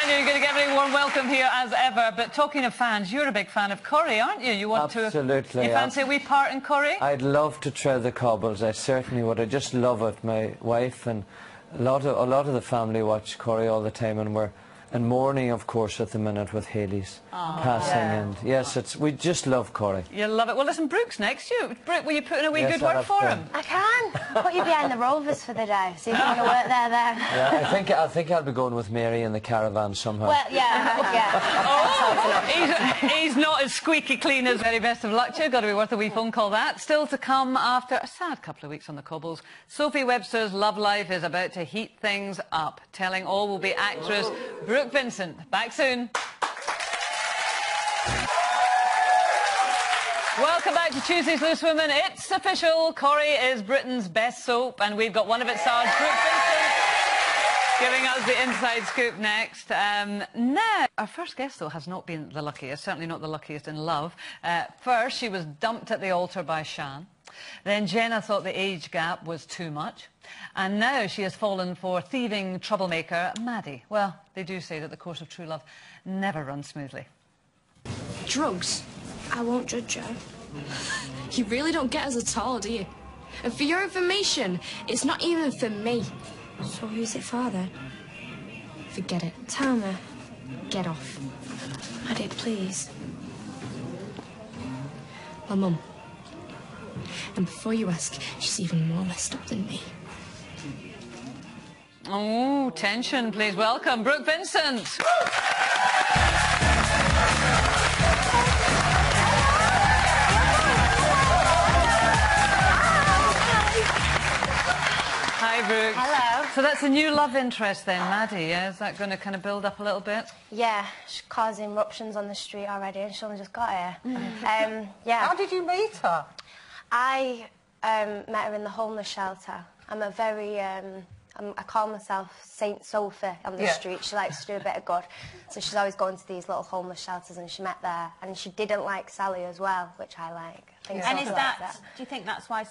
I know you're going to get a very warm welcome here as ever, but talking of fans, you're a big fan of Corrie, aren't you? You want Absolutely. You fancy a wee part in Corrie? I'd love to tread the cobbles, I certainly would. I just love it. My wife and a lot of the family watch Corrie all the time, and we're in mourning, of course, at the minute with Haley's passing. Yeah. And yes, we just love Corrie. You love it. Well, listen, Brooke's next. Brooke, will you put in a wee good word for him? I can. Put you behind the Rovers for the day, so if you want to work there then. Yeah, I think I'll be going with Mary in the caravan somehow. Well, yeah. Oh, he's not as squeaky clean as very best of luck to you. Got to be worth a wee phone call, that. Still to come after a sad couple of weeks on the cobbles, Sophie Webster's love life is about to heat things up. Telling all will be actress Brooke Vincent. Back soon. Welcome back to Tuesday's Loose Women. It's official. Corrie is Britain's best soap, and we've got one of its stars, Brooke Vincent, giving us the inside scoop next. Now, our first guest, though, has not been the luckiest, certainly not the luckiest in love. First, she was dumped at the altar by Shan. Then Jenna thought the age gap was too much. And now she has fallen for thieving troublemaker Maddie. Well, they do say that the course of true love never runs smoothly. Drugs? I won't judge her. You really don't get us at all, do you? And for your information, it's not even for me. So who's it for then? Forget it. Tell me. Get off. Maddie, please. My mum. And before you ask, she's even more messed up than me. Oh, tension, please welcome Brooke Vincent. Hi, Brooke. Hello. So that's a new love interest then, Maddie, yeah? Is that going to kind of build up a little bit? Yeah, she's causing eruptions on the street already, and she only just got here. Yeah. How did you meet her? I met her in the homeless shelter. I'm a very, I call myself Saint Sophie on the street. She likes to do a bit of good. So she's always going to these little homeless shelters, and she met there. And she didn't like Sally as well, which I like. I think And is Sophie that, likes do you think that's why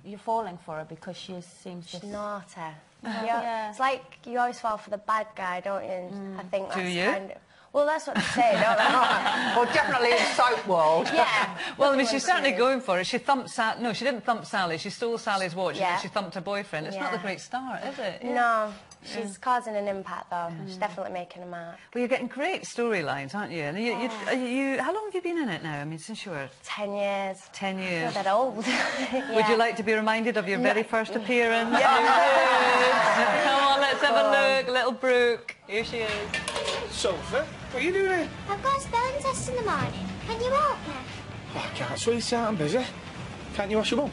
you're falling for her, because she seems She's to... naughty. Yeah. It's like you always fall for the bad guy, don't you? And I think that's Do you? kind of... Well, that's what they say, don't they? Well, definitely in soap world. Yeah. Well, I mean, she's certainly going for it. She thumped Sally. No, she didn't thump Sally. She stole Sally's watch and then she thumped her boyfriend. It's not a great start, is it? No. She's causing an impact, though. She's definitely making a mark. Well, you're getting great storylines, aren't you? And how long have you been in it now? I mean, since you were... 10 years. 10 years. I'm a bit old. Yeah. Would you like to be reminded of your very first appearance? Yeah. Come on, let's have a look. Little Brooke. Here she is. Sophie, what are you doing here? I've got a spelling test in the morning. Can you help me? Oh, I can't, sweetheart, I'm busy. Can't you ask your mum?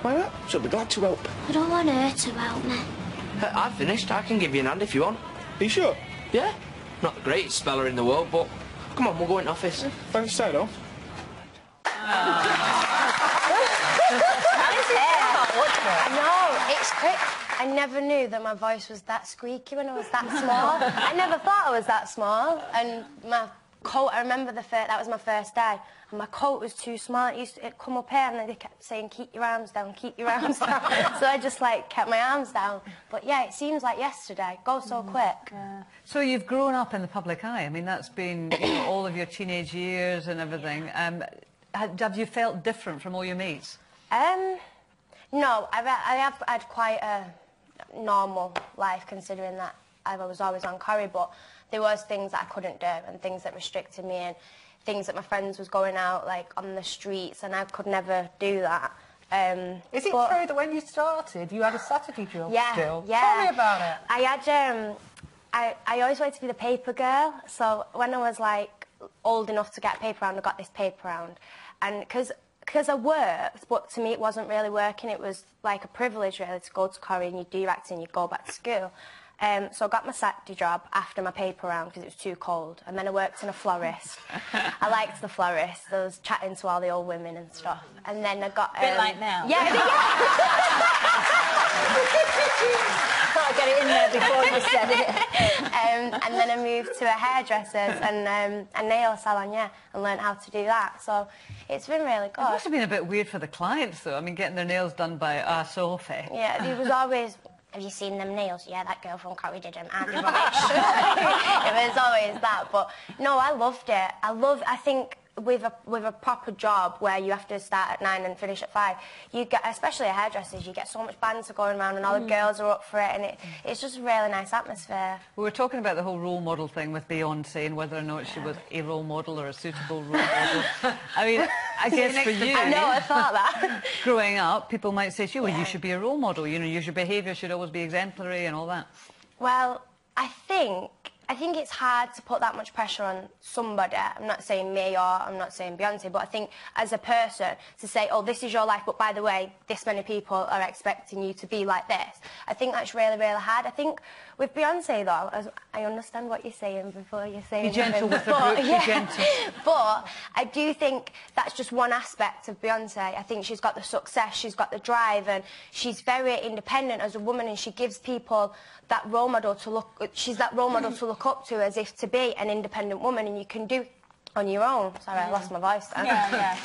Why not? She'll be glad to help. I don't want her to help me. I've finished. I can give you an hand if you want. Are you sure? Yeah. Not the greatest speller in the world, but come on, we'll go in the office. Thanks, stay though. No, it's quick. I never knew that my voice was that squeaky when I was that small. I never thought I was that small. And my coat, I remember that was my first day, and my coat was too small. It'd come up here, and then they kept saying, keep your arms down, keep your arms down. So I just, like, kept my arms down. But, yeah, it seems like yesterday. It goes so quick. Yeah. So you've grown up in the public eye. I mean, that's been all of your teenage years and everything. Have you felt different from all your mates? No, I have had quite a normal life, considering that I was always on Corrie, but there was things that I couldn't do and things that restricted me and things that my friends was going out, like, on the streets, and I could never do that. Is it true that when you started, you had a Saturday job still? Yeah. Tell me about it. I had, I always wanted to be the paper girl, so when I was, like, old enough to get a paper round, I got this paper round. And because I worked, but to me it wasn't really working. It was like a privilege, really, to go to Corrie and you do your acting and you go back to school. So I got my Saturday job after my paper round because it was too cold. And then I worked in a florist. I liked the florist. I was chatting to all the old women and stuff. And then I got... A bit like now. Yeah, I'll get it in there before you said it. And then I moved to a hairdresser's and a nail salon, and learned how to do that. So it's been really good. It must have been a bit weird for the clients, though. I mean, getting their nails done by Sophie. Yeah, it was always have you seen them nails? Yeah, that girl from Corrie did them, and rubbish. It was always that. But no, I loved it. I think with a proper job where you have to start at 9 and finish at 5, you get, especially a hairdressers, you get so much banter going around and all the girls are up for it, and it's just a really nice atmosphere. We were talking about the whole role model thing with Beyonce and whether or not she was a role model or a suitable role model. I mean, I guess for you... I know, I thought that. Growing up, people might say to you, well, you should be a role model, you know, your behaviour should always be exemplary and all that. Well, I think it's hard to put that much pressure on somebody. I'm not saying me or I'm not saying Beyonce, but I think as a person to say, oh, this is your life, but by the way, this many people are expecting you to be like this. I think that's really, really hard. I think with Beyonce, though, I understand what you're saying before you're saying... Be gentle with the Brooke, be gentle. But I do think that's just one aspect of Beyonce. I think she's got the success, she's got the drive, and she's very independent as a woman, and she gives people that role model to look... She's that role model to look up to, as if to be an independent woman, and you can do on your own. Sorry, I lost my voice then. Yeah.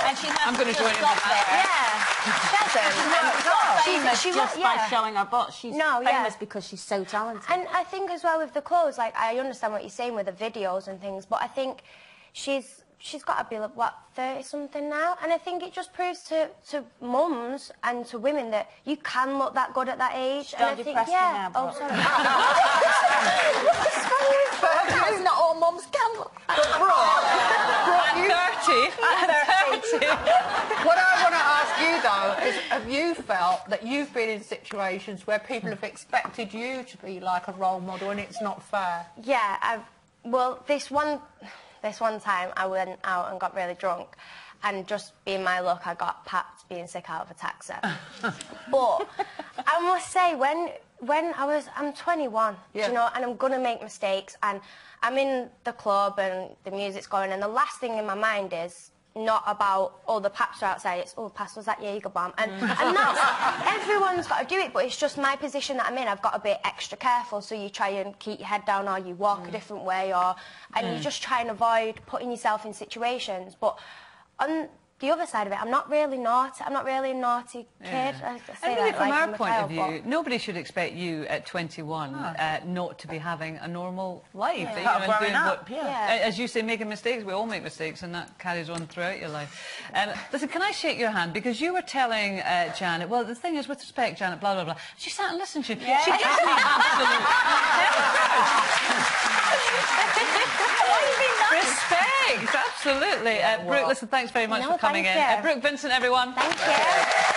And she I'm going to join in with that. Yeah. She hasn't. She's not famous just by showing her butt. She's famous because she's so talented. And I think as well with the clothes, like, I understand what you're saying with the videos and things, but I think she's got to be, like, what, 30-something now? And I think it just proves to mums and to women that you can look that good at that age. Don't depress me now, Brooke. Oh, sorry. What's wrong with that? Because not all mums can look. I'm 30. I'm 30. What I want to ask you, though, is have you felt that you've been in situations where people have expected you to be like a role model and it's not fair? Yeah, well, this one time I went out and got really drunk, and just being my luck, I got papped being sick out of a taxi. But I must say, when I'm 21, do you know, and I'm gonna make mistakes, and I'm in the club and the music's going, and the last thing in my mind is not about, oh, the paps are outside, it's, oh, pass, was that Jaeger bomb? And that's, everyone's got to do it, but it's just my position that I'm in. I've got to be extra careful, so you try and keep your head down, or you walk a different way, and you just try and avoid putting yourself in situations. But on the other side of it, I'm not really naughty. I'm not really a naughty kid. I say and really, that, from like, our point of view, nobody should expect you at 21 not to be having a normal life. Yeah. You know, and doing up, as you say, making mistakes. We all make mistakes, and that carries on throughout your life. Listen, can I shake your hand? Because you were telling Janet, well, the thing is, with respect, Janet, blah, blah, blah. She sat and listened to you. Yeah. She gives me absolute respect, absolutely. Brooke, listen, thanks very much for coming in. Thank you. Brooke, Vincent, everyone. Thank you.